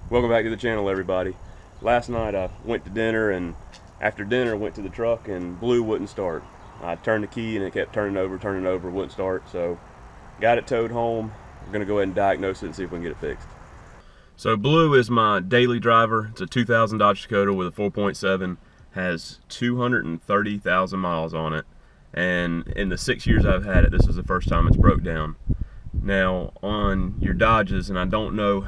Welcome back to the channel, everybody. Last night I went to dinner, and after dinner went to the truck and Blue wouldn't start. I turned the key and it kept turning over, wouldn't start, so got it towed home. We're gonna go ahead and diagnose it and see if we can get it fixed. So Blue is my daily driver. It's a 2000 Dodge Dakota with a 4.7, has 230,000 miles on it, and in the 6 years I've had it, this is the first time it's broke down. Now on your Dodges, and I don't know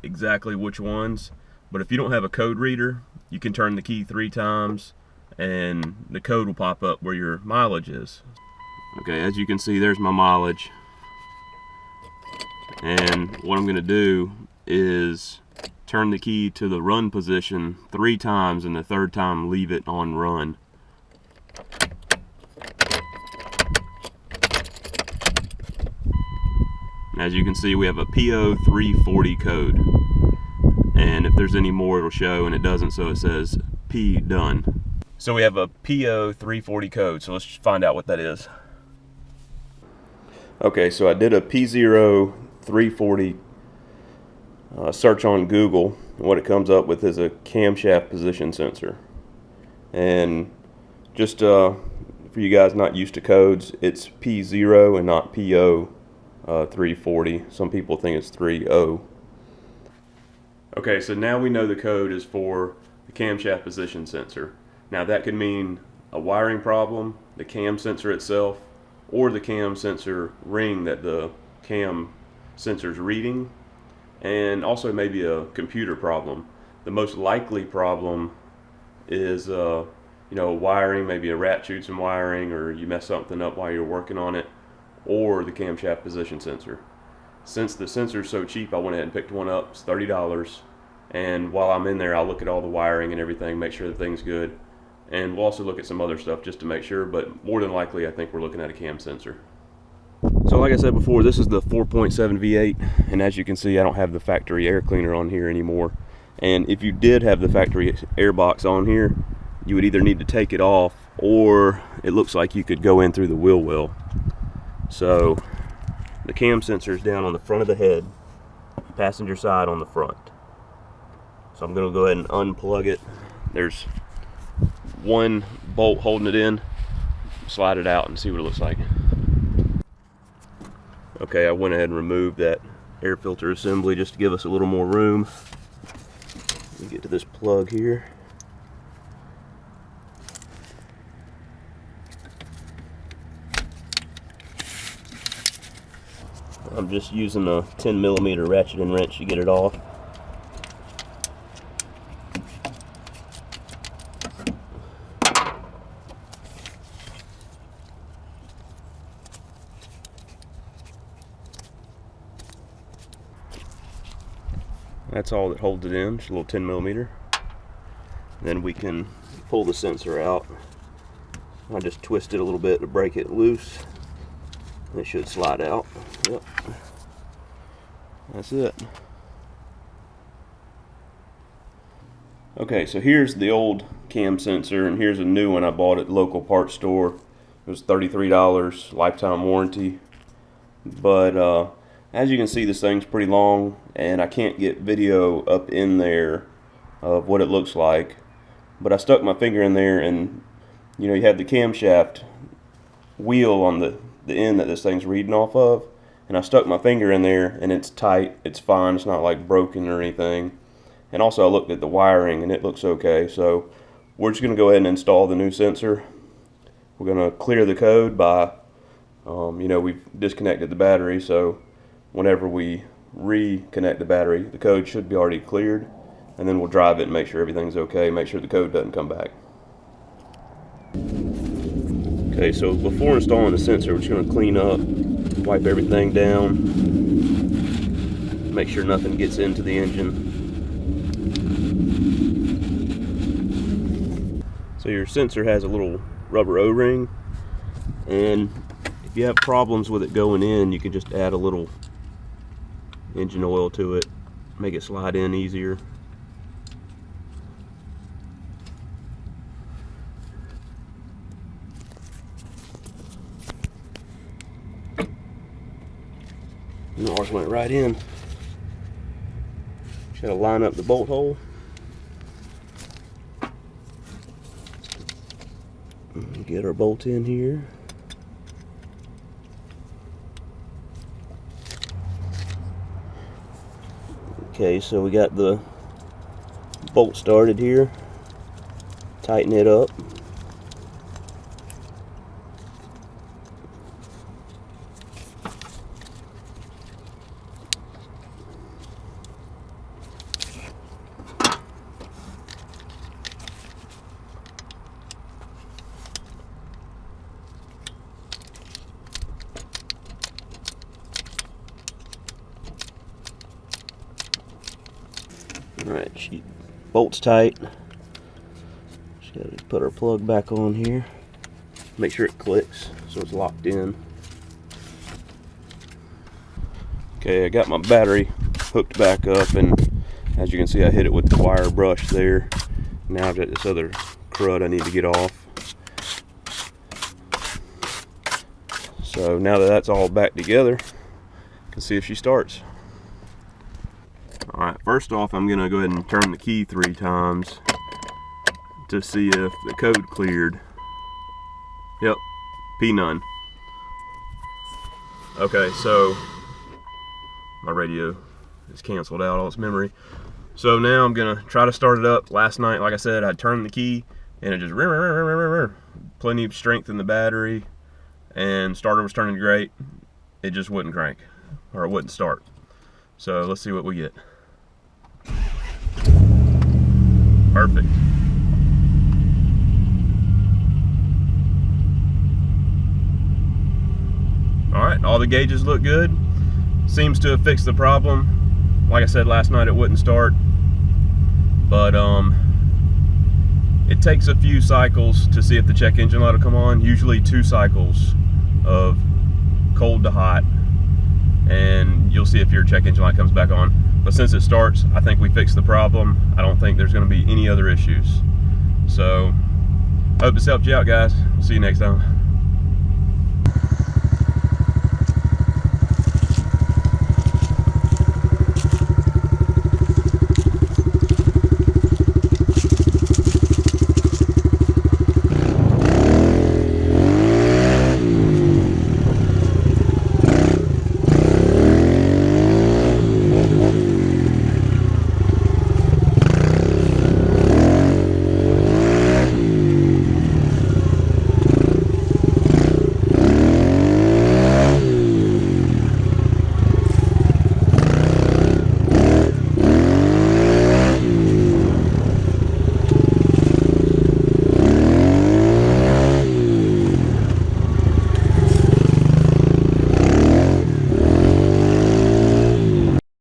exactly which ones, but if you don't have a code reader, you can turn the key 3 times and the code will pop up where your mileage is. Okay, as you can see, there's my mileage, and what I'm going to do is turn the key to the run position 3 times, and the 3rd time leave it on run. As you can see, we have a PO 340 code, and if there's any more it'll show, and it doesn't, so it says P done. So we have a PO 340 code, so let's find out what that is. Okay, so I did a P0 340 search on Google, and what it comes up with is a camshaft position sensor. And just for you guys not used to codes, it's P0 and not PO 340. Some people think it's 30. Okay, so now we know the code is for the camshaft position sensor. Now that could mean a wiring problem, the cam sensor itself, or the cam sensor ring that the cam sensor is reading, and also maybe a computer problem. The most likely problem is wiring, maybe a rat chewed some wiring, or you mess something up while you're working on it, or the camshaft position sensor. Since the sensor is so cheap, I went ahead and picked one up. It's $30, and while I'm in there, I'll look at all the wiring and everything, make sure the thing's good, and we'll also look at some other stuff just to make sure, but more than likely I think we're looking at a cam sensor. So like I said before, this is the 4.7 V8, and as you can see, I don't have the factory air cleaner on here anymore. And if you did have the factory air box on here, you would either need to take it off, or it looks like you could go in through the wheel well. So the cam sensor is down on the front of the head, passenger side on the front. So I'm going to go ahead and unplug it. There's one bolt holding it in. Slide it out and see what it looks like. Okay, I went ahead and removed that air filter assembly just to give us a little more room. Let me get to this plug here. I'm just using a 10mm ratchet and wrench to get it off. That's all that holds it in, just a little 10mm. Then we can pull the sensor out. I just twist it a little bit to break it loose. It should slide out. Yep. That's it. Okay, so here's the old cam sensor, and here's a new one I bought at the local parts store. It was $33, lifetime warranty. But as you can see, this thing's pretty long, and I can't get video up in there of what it looks like. But I stuck my finger in there, and you have the camshaft wheel on the end that this thing's reading off of, and I stuck my finger in there, and it's tight, it's fine, it's not like broken or anything. And also I looked at the wiring, and it looks okay. So we're just going to go ahead and install the new sensor. We're going to clear the code by we've disconnected the battery, so whenever we reconnect the battery, the code should be already cleared, and then we'll drive it and make sure everything's okay, make sure the code doesn't come back. Okay, so before installing the sensor, we're just going to clean up, wipe everything down, make sure nothing gets into the engine. So your sensor has a little rubber O-ring, and if you have problems with it going in, you can just add a little engine oil to it, make it slide in easier. And ours went right in. Just gotta line up the bolt hole. Get our bolt in here. Okay, so we got the bolt started here. Tighten it up. Alright, she bolts tight. Just gotta put our plug back on here. Make sure it clicks so it's locked in. Okay, I got my battery hooked back up, and as you can see I hit it with the wire brush there. Now I've got this other crud I need to get off. So now that that's all back together, I can see if she starts. Alright, first off I'm going to go ahead and turn the key 3 times to see if the code cleared. Yep, P none. Okay, so my radio is canceled out all its memory. So now I'm going to try to start it up. Last night, like I said, I turned the key and it just plenty of strength in the battery, and starter was turning great. It just wouldn't crank, or it wouldn't start. So let's see what we get. Perfect. Alright, all the gauges look good. Seems to have fixed the problem. Like I said, last night it wouldn't start. But it takes a few cycles to see if the check engine light will come on. Usually 2 cycles of cold to hot, and you'll see if your check engine light comes back on. But since it starts, I think we fixed the problem. I don't think there's going to be any other issues. So, hope this helped you out, guys. We'll see you next time.